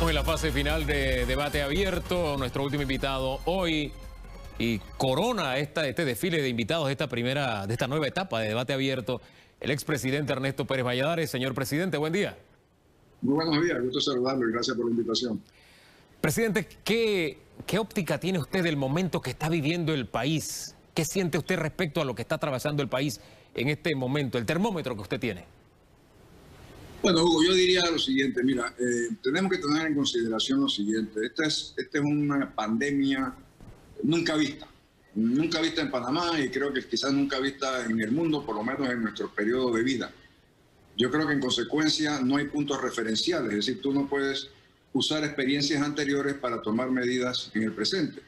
En la fase final de debate abierto, nuestro último invitado hoy y corona este desfile de invitados de esta nueva etapa de debate abierto, el expresidente Ernesto Pérez Valladares. Señor presidente, buen día. Muy buenos días, gusto saludarlo y gracias por la invitación. Presidente, ¿qué óptica tiene usted del momento que está viviendo el país? ¿Qué siente usted respecto a lo que está atravesando el país en este momento, el termómetro que usted tiene? Bueno, Hugo, yo diría lo siguiente, mira, tenemos que tener en consideración lo siguiente. Esta es una pandemia nunca vista en Panamá y creo que quizás nunca vista en el mundo, por lo menos en nuestro periodo de vida. Yo creo que en consecuencia no hay puntos referenciales, es decir, tú no puedes usar experiencias anteriores para tomar medidas en el presente.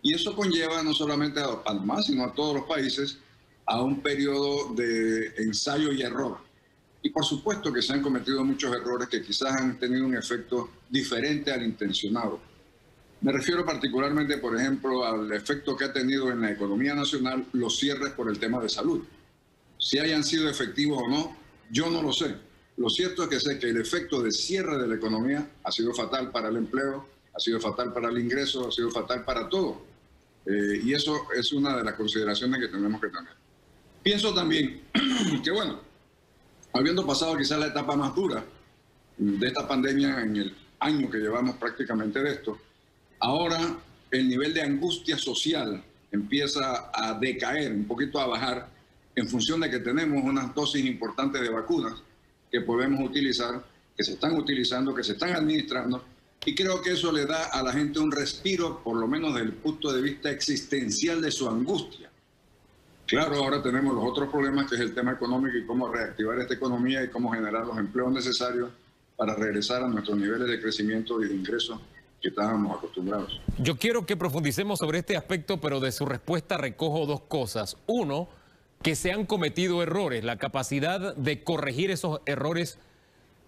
Y eso conlleva no solamente a Panamá, sino a todos los países, a un periodo de ensayo y error. Y por supuesto que se han cometido muchos errores que quizás han tenido un efecto diferente al intencionado. Me refiero particularmente, por ejemplo, al efecto que ha tenido en la economía nacional los cierres por el tema de salud. Si hayan sido efectivos o no, yo no lo sé. Lo cierto es que sé que el efecto de cierre de la economía ha sido fatal para el empleo, ha sido fatal para el ingreso, ha sido fatal para todo. Y eso es una de las consideraciones que tenemos que tener. Pienso también que, bueno, habiendo pasado quizás la etapa más dura de esta pandemia en el año que llevamos prácticamente de esto, ahora el nivel de angustia social empieza a decaer, un poquito a bajar, en función de que tenemos unas dosis importantes de vacunas que podemos utilizar, que se están utilizando, que se están administrando, y creo que eso le da a la gente un respiro, por lo menos desde el punto de vista existencial de su angustia. Claro, ahora tenemos los otros problemas, que es el tema económico y cómo reactivar esta economía y cómo generar los empleos necesarios para regresar a nuestros niveles de crecimiento y de ingresos que estábamos acostumbrados. Yo quiero que profundicemos sobre este aspecto, pero de su respuesta recojo dos cosas. Uno, que se han cometido errores. La capacidad de corregir esos errores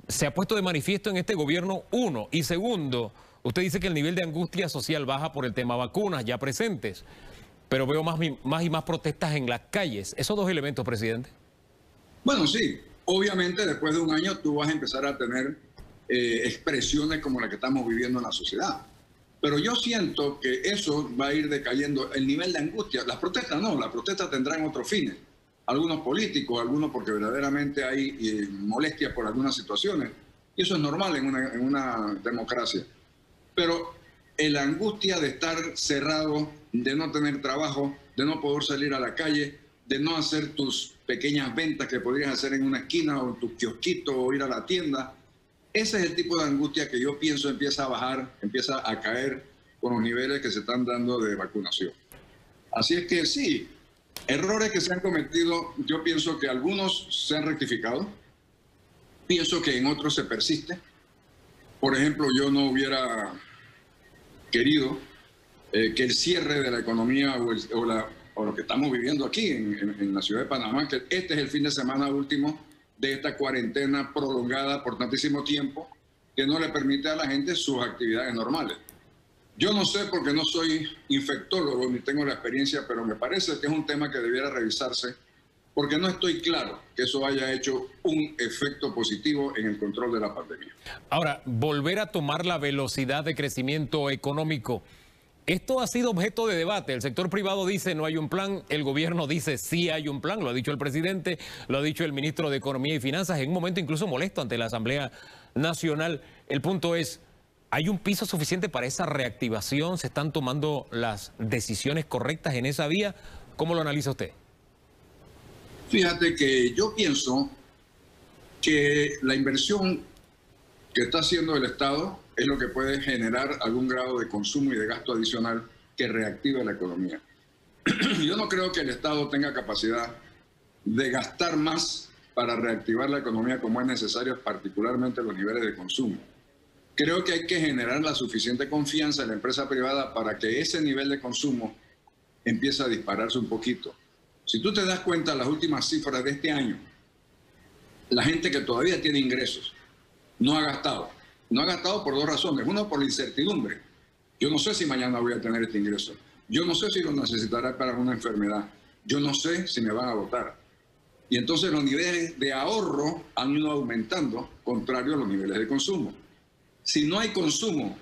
se ha puesto de manifiesto en este gobierno, uno. Y segundo, usted dice que el nivel de angustia social baja por el tema vacunas ya presentes. Pero veo más y más protestas en las calles. ¿Esos dos elementos, presidente? Bueno, sí. Obviamente, después de un año, tú vas a empezar a tener expresiones como la que estamos viviendo en la sociedad. Pero yo siento que eso va a ir decayendo. El nivel de angustia, las protestas no, las protestas tendrán otros fines. Algunos políticos, algunos porque verdaderamente hay molestia por algunas situaciones. Y eso es normal en una democracia. Pero la angustia de estar cerrado, de no tener trabajo, de no poder salir a la calle, de no hacer tus pequeñas ventas que podrías hacer en una esquina o en tu kiosquito o ir a la tienda. Ese es el tipo de angustia que yo pienso empieza a bajar, empieza a caer con los niveles que se están dando de vacunación. Así es que sí, errores que se han cometido, yo pienso que algunos se han rectificado, pienso que en otros se persiste. Por ejemplo, yo no hubiera querido que el cierre de la economía o lo que estamos viviendo aquí en la ciudad de Panamá, que este es el fin de semana último de esta cuarentena prolongada por tantísimo tiempo, que no le permite a la gente sus actividades normales. Yo no sé porque no soy infectólogo ni tengo la experiencia, pero me parece que es un tema que debiera revisarse porque no estoy claro que eso haya hecho un efecto positivo en el control de la pandemia. Ahora, volver a tomar la velocidad de crecimiento económico. Esto ha sido objeto de debate. El sector privado dice no hay un plan, el gobierno dice sí hay un plan, lo ha dicho el presidente, lo ha dicho el ministro de Economía y Finanzas, en un momento incluso molesto ante la Asamblea Nacional. El punto es, ¿hay un piso suficiente para esa reactivación? ¿Se están tomando las decisiones correctas en esa vía? ¿Cómo lo analiza usted? Fíjate que yo pienso que la inversión que está haciendo el Estado es lo que puede generar algún grado de consumo y de gasto adicional que reactive la economía. Yo no creo que el Estado tenga capacidad de gastar más para reactivar la economía como es necesario, particularmente los niveles de consumo. Creo que hay que generar la suficiente confianza en la empresa privada para que ese nivel de consumo empiece a dispararse un poquito. Si tú te das cuenta, las últimas cifras de este año, la gente que todavía tiene ingresos no ha gastado. No ha gastado por dos razones. Uno, por la incertidumbre. Yo no sé si mañana voy a tener este ingreso. Yo no sé si lo necesitaré para una enfermedad. Yo no sé si me van a votar. Y entonces los niveles de ahorro han ido aumentando, contrario a los niveles de consumo. Si no hay consumo,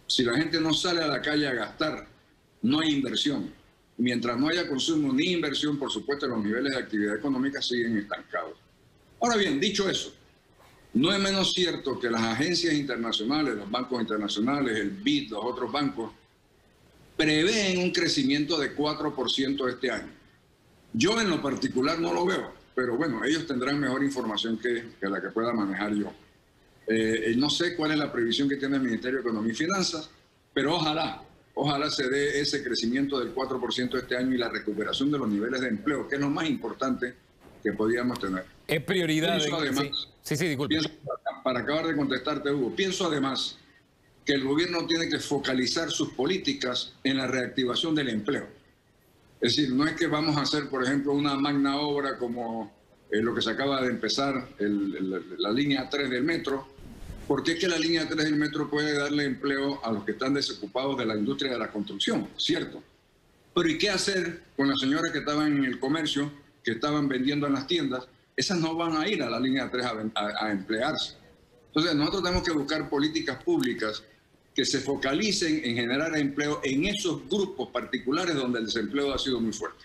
si la gente no sale a la calle a gastar, no hay inversión. Mientras no haya consumo ni inversión, por supuesto, los niveles de actividad económica siguen estancados. Ahora bien, dicho eso, no es menos cierto que las agencias internacionales, los bancos internacionales, el BID, los otros bancos, prevén un crecimiento de 4% este año. Yo en lo particular no lo veo, pero bueno, ellos tendrán mejor información que la que pueda manejar yo. No sé cuál es la previsión que tiene el Ministerio de Economía y Finanzas, pero ojalá se dé ese crecimiento del 4% este año y la recuperación de los niveles de empleo, que es lo más importante que podríamos tener. Es prioridad. Pienso además, sí, disculpe. Para acabar de contestarte, Hugo, pienso además que el gobierno tiene que focalizar sus políticas en la reactivación del empleo. Es decir, no es que vamos a hacer, por ejemplo, una magna obra como lo que se acaba de empezar, la línea 3 del metro, porque es que la línea 3 del metro puede darle empleo a los que están desocupados de la industria de la construcción, ¿cierto? Pero ¿y qué hacer con las señoras que estaban en el comercio, que estaban vendiendo en las tiendas? Esas no van a ir a la línea 3 a emplearse. Entonces nosotros tenemos que buscar políticas públicas que se focalicen en generar empleo en esos grupos particulares donde el desempleo ha sido muy fuerte.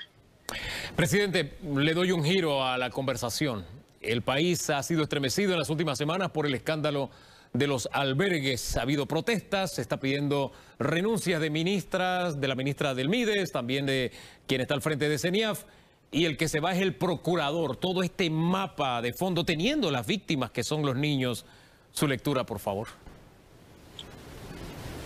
Presidente, le doy un giro a la conversación. El país ha sido estremecido en las últimas semanas por el escándalo de los albergues. Ha habido protestas, se está pidiendo renuncias de ministras, de la ministra del Mides, también de quien está al frente de CENIAF, y el que se va es el procurador. Todo este mapa de fondo, teniendo las víctimas que son los niños. Su lectura, por favor.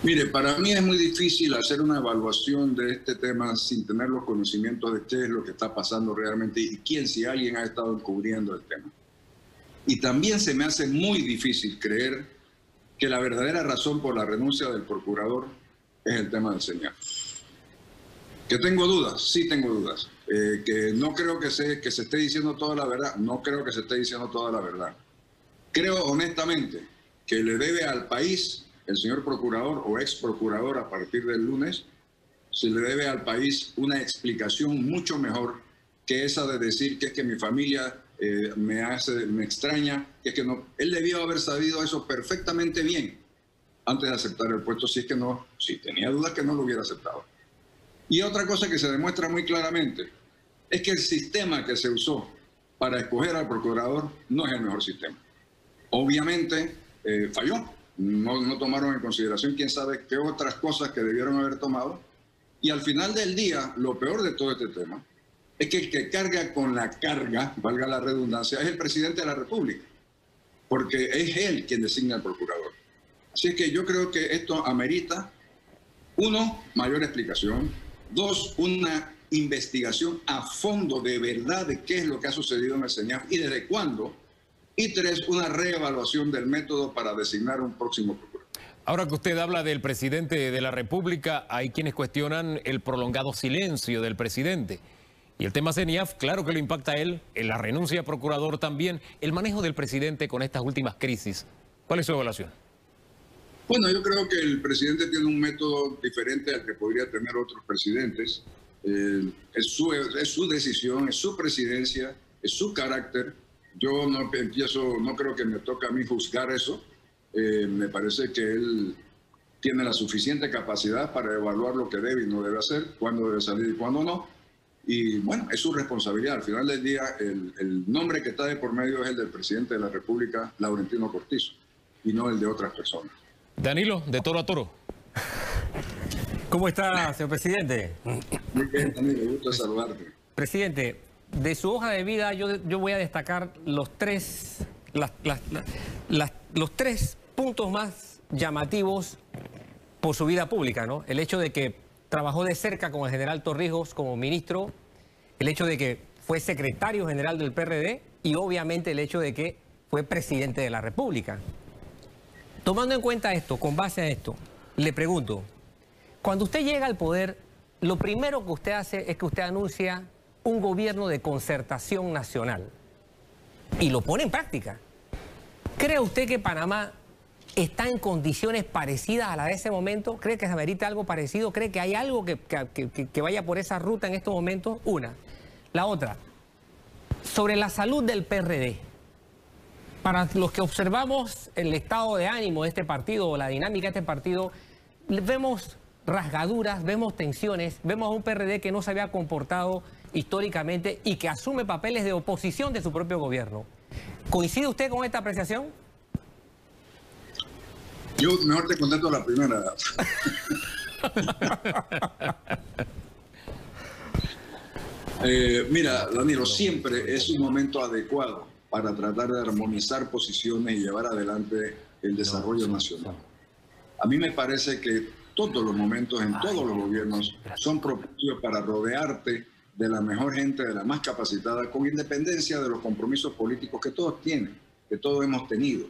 Mire, para mí es muy difícil hacer una evaluación de este tema sin tener los conocimientos de qué es lo que está pasando realmente y quién, si alguien ha estado encubriendo el tema. Y también se me hace muy difícil creer que la verdadera razón por la renuncia del procurador es el tema del CENIAF. Que tengo dudas, sí tengo dudas. Que no creo que se esté diciendo toda la verdad, no creo que se esté diciendo toda la verdad. Creo honestamente que le debe al país, el señor procurador o ex procurador a partir del lunes, se le debe al país una explicación mucho mejor que esa de decir que es que mi familia me extraña, que es que no. Él debió haber sabido eso perfectamente bien antes de aceptar el puesto, si es que no, si tenía dudas que no lo hubiera aceptado. Y otra cosa que se demuestra muy claramente es que el sistema que se usó para escoger al procurador no es el mejor sistema. Obviamente falló. No tomaron en consideración quién sabe qué otras cosas que debieron haber tomado. Y al final del día, lo peor de todo este tema es que el que carga con la carga, valga la redundancia, es el presidente de la República, porque es él quien designa al procurador. Así es que yo creo que esto amerita, uno, mayor explicación, dos, una investigación a fondo de verdad de qué es lo que ha sucedido en el CENIAF y desde cuándo, y tres, una reevaluación del método para designar un próximo procurador. Ahora que usted habla del presidente de la República, hay quienes cuestionan el prolongado silencio del presidente. Y el tema CENIAF, claro que lo impacta a él, en la renuncia a procurador también, el manejo del presidente con estas últimas crisis. ¿Cuál es su evaluación? Bueno, yo creo que el presidente tiene un método diferente al que podría tener otros presidentes. Es su decisión, es su presidencia, es su carácter. Yo no creo que me toque a mí juzgar eso. Me parece que él tiene la suficiente capacidad para evaluar lo que debe y no debe hacer, cuándo debe salir y cuándo no. Y bueno, es su responsabilidad. Al final del día, el nombre que está de por medio es el del presidente de la República, Laurentino Cortizo, y no el de otras personas. Danilo, de toro a toro. ¿Cómo está, señor presidente? Muy bien, Danilo, gusto saludarte. Presidente, de su hoja de vida yo voy a destacar los tres puntos más llamativos por su vida pública, ¿no? El hecho de que trabajó de cerca con el general Torrijos como ministro, el hecho de que fue secretario general del PRD y obviamente el hecho de que fue presidente de la República. Tomando en cuenta esto, con base a esto, le pregunto, cuando usted llega al poder, lo primero que usted hace es que usted anuncia un gobierno de concertación nacional y lo pone en práctica. ¿Cree usted que Panamá está en condiciones parecidas a la de ese momento? ¿Cree que se amerita algo parecido? ¿Cree que hay algo que vaya por esa ruta en estos momentos? Una. La otra, sobre la salud del PRD. Para los que observamos el estado de ánimo de este partido o la dinámica de este partido, vemos rasgaduras, vemos tensiones, vemos a un PRD que no se había comportado históricamente y que asume papeles de oposición de su propio gobierno. ¿Coincide usted con esta apreciación? Yo mejor te contesto la primera. Mira, Danilo, siempre es un momento adecuado para tratar de armonizar posiciones y llevar adelante el desarrollo nacional. A mí me parece que todos los momentos en todos los gobiernos son propicios para rodearte de la mejor gente, de la más capacitada, con independencia de los compromisos políticos que todos tienen, que todos hemos tenido.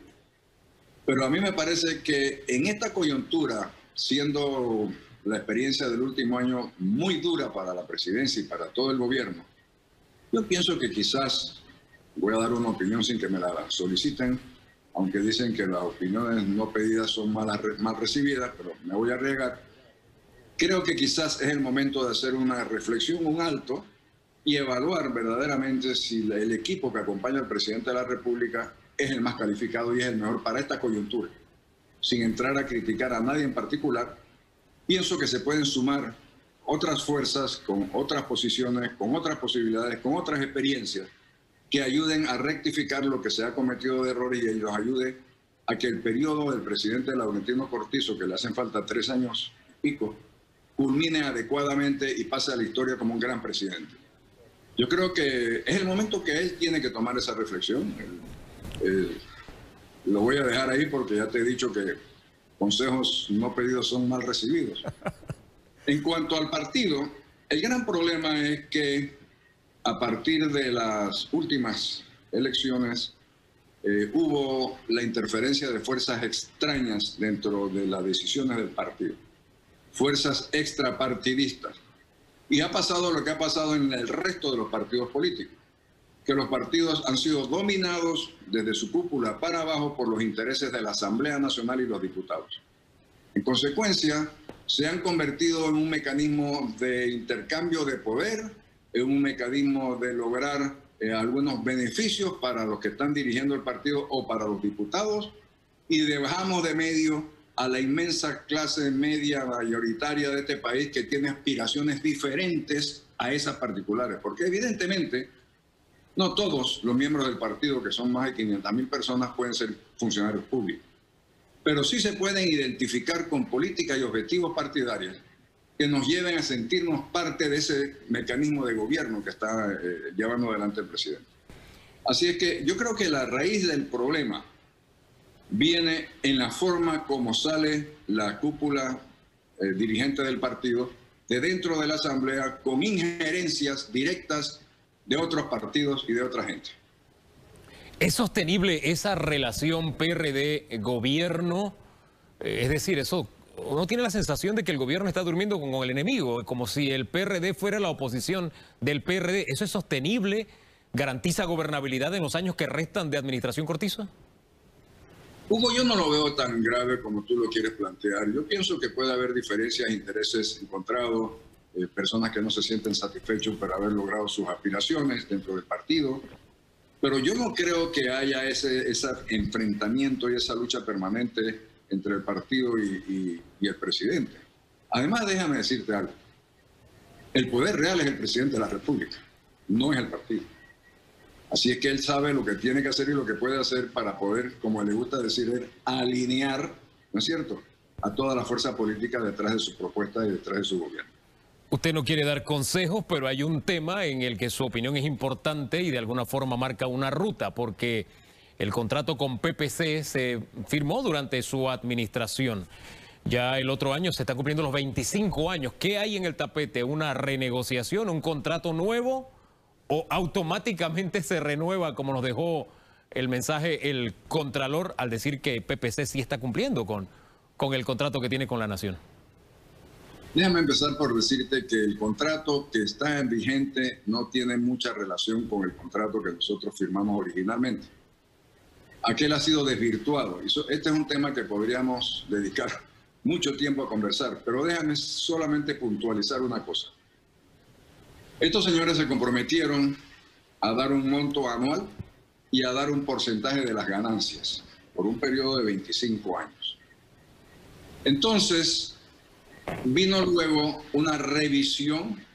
Pero a mí me parece que en esta coyuntura, siendo la experiencia del último año muy dura para la presidencia y para todo el gobierno, yo pienso que quizás, voy a dar una opinión sin que me la soliciten, aunque dicen que las opiniones no pedidas son mal recibidas, pero me voy a arriesgar. Creo que quizás es el momento de hacer una reflexión, un alto, y evaluar verdaderamente si el equipo que acompaña al presidente de la República es el más calificado y es el mejor para esta coyuntura. Sin entrar a criticar a nadie en particular, pienso que se pueden sumar otras fuerzas con otras posiciones, con otras posibilidades, con otras experiencias que ayuden a rectificar lo que se ha cometido de errores y los ayude a que el periodo del presidente Laurentino Cortizo, que le hacen falta 3 años y pico, culmine adecuadamente y pase a la historia como un gran presidente. Yo creo que es el momento que él tiene que tomar esa reflexión. Lo voy a dejar ahí porque ya te he dicho que consejos no pedidos son mal recibidos. En cuanto al partido, el gran problema es que a partir de las últimas elecciones hubo la interferencia de fuerzas extrañas dentro de las decisiones del partido, fuerzas extrapartidistas. Y ha pasado lo que ha pasado en el resto de los partidos políticos, que los partidos han sido dominados desde su cúpula para abajo por los intereses de la Asamblea Nacional y los diputados. En consecuencia, se han convertido en un mecanismo de intercambio de poder, en un mecanismo de lograr algunos beneficios para los que están dirigiendo el partido o para los diputados, y dejamos de medio a la inmensa clase media mayoritaria de este país que tiene aspiraciones diferentes a esas particulares, porque evidentemente no todos los miembros del partido, que son más de 500.000 personas, pueden ser funcionarios públicos, pero sí se pueden identificar con políticas y objetivos partidarios que nos lleven a sentirnos parte de ese mecanismo de gobierno que está llevando adelante el presidente. Así es que yo creo que la raíz del problema viene en la forma como sale la cúpula dirigente del partido de dentro de la Asamblea, con injerencias directas de otros partidos y de otra gente. ¿Es sostenible esa relación PRD-gobierno? Es decir, eso, uno tiene la sensación de que el gobierno está durmiendo con el enemigo, como si el PRD fuera la oposición del PRD. ¿Eso es sostenible? ¿Garantiza gobernabilidad en los años que restan de administración Cortizo? Hugo, yo no lo veo tan grave como tú lo quieres plantear. Yo pienso que puede haber diferencias, intereses encontrados, personas que no se sienten satisfechos por haber logrado sus aspiraciones dentro del partido. Pero yo no creo que haya ese enfrentamiento y esa lucha permanente entre el partido y el presidente. Además, déjame decirte algo. El poder real es el presidente de la República, no es el partido. Así es que él sabe lo que tiene que hacer y lo que puede hacer para poder, como le gusta decir, alinear, ¿no es cierto?, a toda la fuerza política detrás de su propuesta y detrás de su gobierno. Usted no quiere dar consejos, pero hay un tema en el que su opinión es importante y de alguna forma marca una ruta, porque el contrato con PPC se firmó durante su administración. Ya el otro año se están cumpliendo los 25 años. ¿Qué hay en el tapete? ¿Una renegociación, un contrato nuevo? ¿O automáticamente se renueva, como nos dejó el mensaje el Contralor al decir que PPC sí está cumpliendo con el contrato que tiene con la Nación? Déjame empezar por decirte que el contrato que está en vigente no tiene mucha relación con el contrato que nosotros firmamos originalmente. Aquel ha sido desvirtuado. Este es un tema que podríamos dedicar mucho tiempo a conversar, pero déjame solamente puntualizar una cosa. Estos señores se comprometieron a dar un monto anual y a dar un porcentaje de las ganancias por un periodo de 25 años. Entonces, vino luego una revisión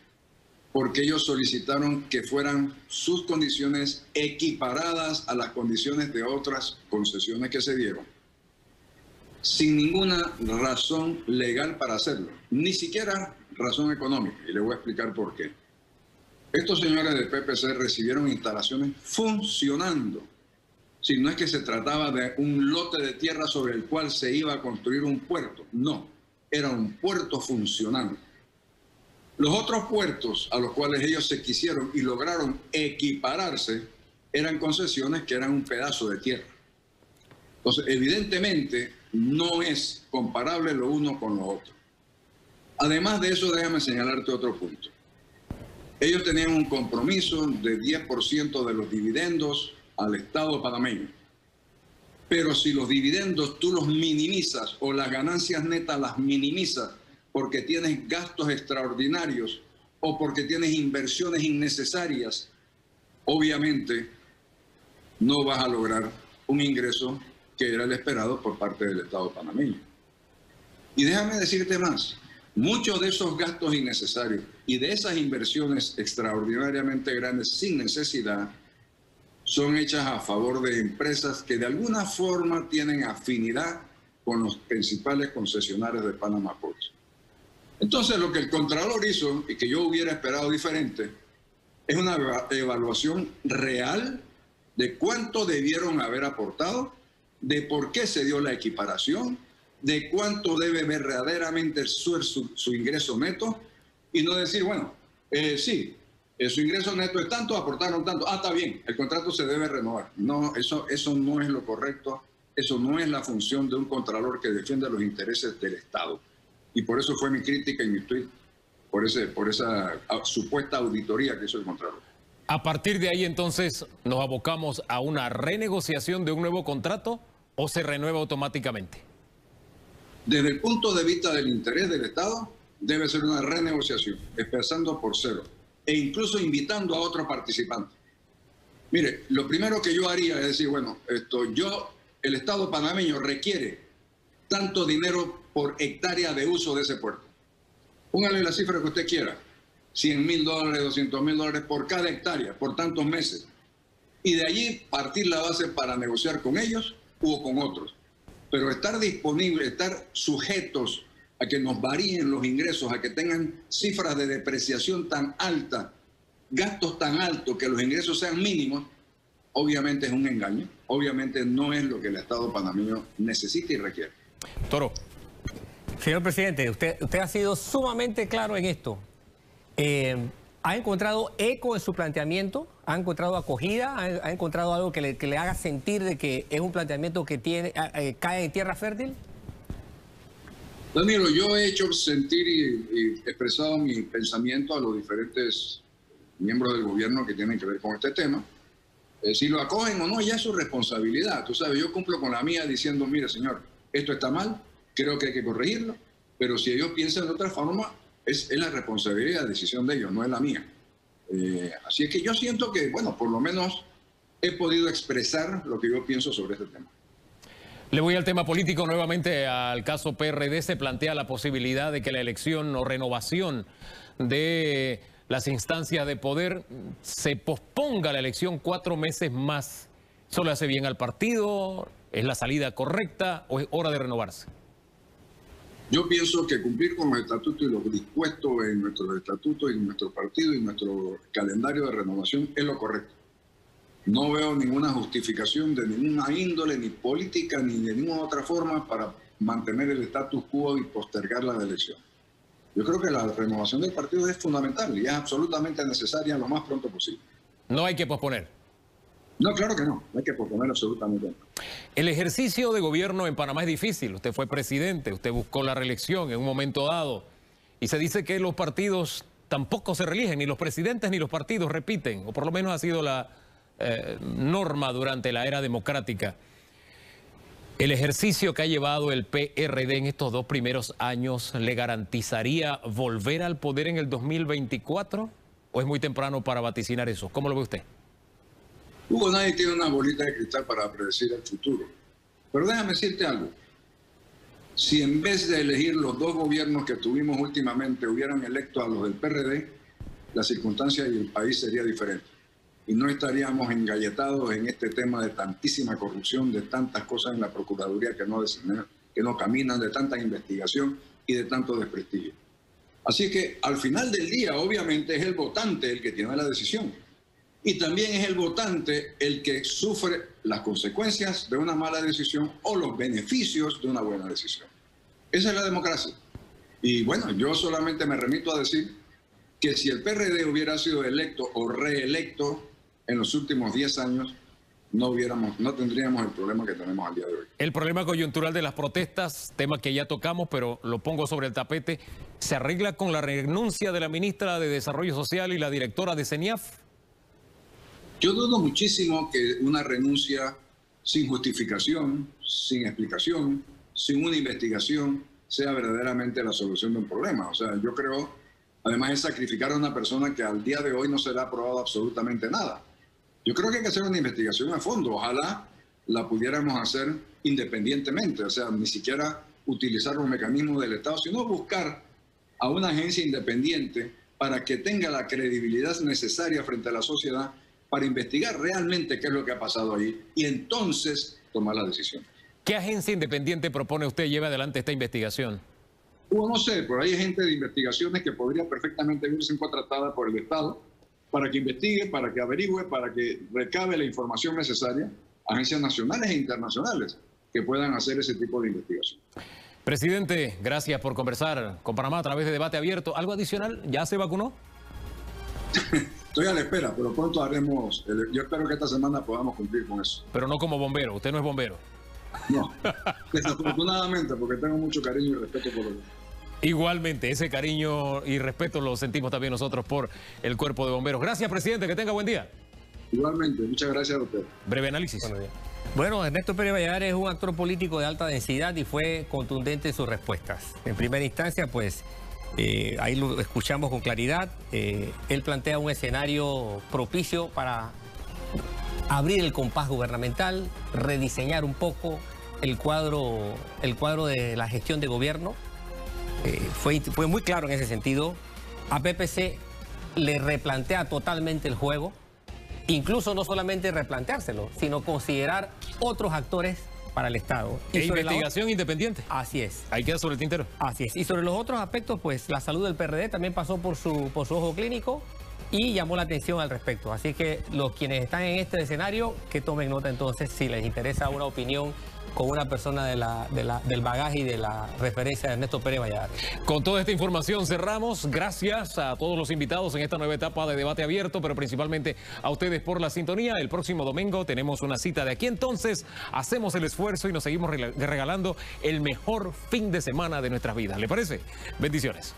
porque ellos solicitaron que fueran sus condiciones equiparadas a las condiciones de otras concesiones que se dieron, sin ninguna razón legal para hacerlo, ni siquiera razón económica, y le voy a explicar por qué. Estos señores de PPC recibieron instalaciones funcionando. Si no es que se trataba de un lote de tierra sobre el cual se iba a construir un puerto, no, era un puerto funcionando. Los otros puertos a los cuales ellos se quisieron y lograron equipararse eran concesiones que eran un pedazo de tierra. Entonces, evidentemente, no es comparable lo uno con lo otro. Además de eso, déjame señalarte otro punto. Ellos tenían un compromiso de 10% de los dividendos al Estado panameño. Pero si los dividendos tú los minimizas o las ganancias netas las minimizas porque tienes gastos extraordinarios o porque tienes inversiones innecesarias, obviamente no vas a lograr un ingreso que era el esperado por parte del Estado panameño. Y déjame decirte más, muchos de esos gastos innecesarios y de esas inversiones extraordinariamente grandes sin necesidad son hechas a favor de empresas que de alguna forma tienen afinidad con los principales concesionarios de Panama Ports. Entonces, lo que el Contralor hizo, y que yo hubiera esperado diferente, es una evaluación real de cuánto debieron haber aportado, de por qué se dio la equiparación, de cuánto debe verdaderamente ser su ingreso neto, y no decir, bueno, sí, su ingreso neto es tanto, aportaron tanto, está bien, el contrato se debe renovar. No, eso no es lo correcto, eso no es la función de un Contralor que defiende los intereses del Estado. Y por eso fue mi crítica y mi tuit, por esa supuesta auditoría que hizo el Contralor. A partir de ahí, entonces, ¿nos abocamos a una renegociación de un nuevo contrato o se renueva automáticamente? Desde el punto de vista del interés del Estado, debe ser una renegociación, empezando por cero, e incluso invitando a otro participante. Mire, lo primero que yo haría es decir, bueno, el Estado panameño requiere tanto dinero por hectárea de uso de ese puerto. Póngale la cifra que usted quiera, $100,000, $200,000 por cada hectárea, por tantos meses. Y de allí partir la base para negociar con ellos o con otros. Pero estar disponible, estar sujetos a que nos varíen los ingresos, a que tengan cifras de depreciación tan altas, gastos tan altos, que los ingresos sean mínimos, obviamente es un engaño. Obviamente no es lo que el Estado panameño necesita y requiere. Toro. Señor presidente, usted ha sido sumamente claro en esto. ¿Ha encontrado eco en su planteamiento? ¿Ha encontrado acogida? ¿Ha encontrado algo que le haga sentir de que es un planteamiento que cae en tierra fértil? Danilo, yo he hecho sentir y expresado mi pensamiento a los diferentes miembros del gobierno que tienen que ver con este tema. Si lo acogen o no, ya es su responsabilidad. Tú sabes, yo cumplo con la mía diciendo, mire, señor, esto está mal, creo que hay que corregirlo, pero si ellos piensan de otra forma, es la responsabilidad, la decisión de ellos, no es la mía. Así es que yo siento que, bueno, por lo menos he podido expresar lo que yo pienso sobre este tema. Le voy al tema político nuevamente, al caso PRD. Se plantea la posibilidad de que la elección o renovación de las instancias de poder se posponga la elección 4 meses más. ¿Eso le hace bien al partido? ¿Es la salida correcta o es hora de renovarse? Yo pienso que cumplir con los estatutos y lo dispuesto en nuestros estatutos y en nuestro partido y nuestro calendario de renovación es lo correcto. No veo ninguna justificación de ninguna índole, ni política, ni de ninguna otra forma para mantener el status quo y postergar la elección. Yo creo que la renovación del partido es fundamental y es absolutamente necesaria lo más pronto posible. No hay que posponer. No, claro que no hay que posponer absolutamente. El ejercicio de gobierno en Panamá es difícil. Usted fue presidente, usted buscó la reelección en un momento dado y se dice que los partidos tampoco se reeligen, ni los presidentes ni los partidos repiten, o por lo menos ha sido la norma durante la era democrática. ¿El ejercicio que ha llevado el PRD en estos 2 primeros años le garantizaría volver al poder en el 2024? ¿O es muy temprano para vaticinar eso? ¿Cómo lo ve usted? Hugo, nadie tiene una bolita de cristal para predecir el futuro. Pero déjame decirte algo. Si en vez de elegir los dos gobiernos que tuvimos últimamente hubieran electo a los del PRD, la circunstancia y el país sería diferente. Y no estaríamos engalletados en este tema de tantísima corrupción, de tantas cosas en la Procuraduría que no caminan, de tanta investigación y de tanto desprestigio. Así que al final del día, obviamente, es el votante el que tiene la decisión. Y también es el votante el que sufre las consecuencias de una mala decisión o los beneficios de una buena decisión. Esa es la democracia. Y bueno, yo solamente me remito a decir que si el PRD hubiera sido electo o reelecto en los últimos 10 años, no tendríamos el problema que tenemos al día de hoy. El problema coyuntural de las protestas, tema que ya tocamos, pero lo pongo sobre el tapete, ¿se arregla con la renuncia de la ministra de Desarrollo Social y la directora de CENIAF? Yo dudo muchísimo que una renuncia sin justificación, sin explicación, sin una investigación, sea verdaderamente la solución de un problema. O sea, yo creo, además, es sacrificar a una persona que al día de hoy no será aprobado absolutamente nada. Yo creo que hay que hacer una investigación a fondo. Ojalá la pudiéramos hacer independientemente, o sea, ni siquiera utilizar los mecanismos del Estado, sino buscar a una agencia independiente para que tenga la credibilidad necesaria frente a la sociedad para investigar realmente qué es lo que ha pasado ahí y entonces tomar la decisión. ¿Qué agencia independiente propone usted lleve adelante esta investigación? No sé, pero hay gente de investigaciones que podría perfectamente verse contratada por el Estado para que investigue, para que averigüe, para que recabe la información necesaria, agencias nacionales e internacionales que puedan hacer ese tipo de investigación. Presidente, gracias por conversar con Panamá a través de Debate Abierto. ¿Algo adicional? ¿Ya se vacunó? Estoy a la espera, pero pronto haremos, yo espero que esta semana podamos cumplir con eso. Pero no como bombero, usted no es bombero. No, desafortunadamente, porque tengo mucho cariño y respeto por él. Igualmente, ese cariño y respeto lo sentimos también nosotros por el cuerpo de bomberos. Gracias, presidente, que tenga buen día. Igualmente, muchas gracias a usted. Breve análisis. Bueno, Ernesto Pérez Valladares es un actor político de alta densidad y fue contundente en sus respuestas. En primera instancia, pues, ahí lo escuchamos con claridad. Él plantea un escenario propicio para abrir el compás gubernamental, rediseñar un poco el cuadro de la gestión de gobierno. Fue muy claro en ese sentido. A PPC le replantea totalmente el juego, incluso no solamente replanteárselo, sino considerar otros actores para el Estado. E investigación independiente. Así es. Ahí queda sobre el tintero. Así es. Y sobre los otros aspectos, pues la salud del PRD también pasó por su ojo clínico y llamó la atención al respecto. Así que quienes están en este escenario, que tomen nota entonces si les interesa una opinión con una persona del bagaje y de la referencia de Ernesto Pérez Valladares. Con toda esta información cerramos. Gracias a todos los invitados en esta nueva etapa de Debate Abierto, pero principalmente a ustedes por la sintonía. El próximo domingo tenemos una cita de aquí. Entonces, hacemos el esfuerzo y nos seguimos regalando el mejor fin de semana de nuestras vidas. ¿Le parece? Bendiciones.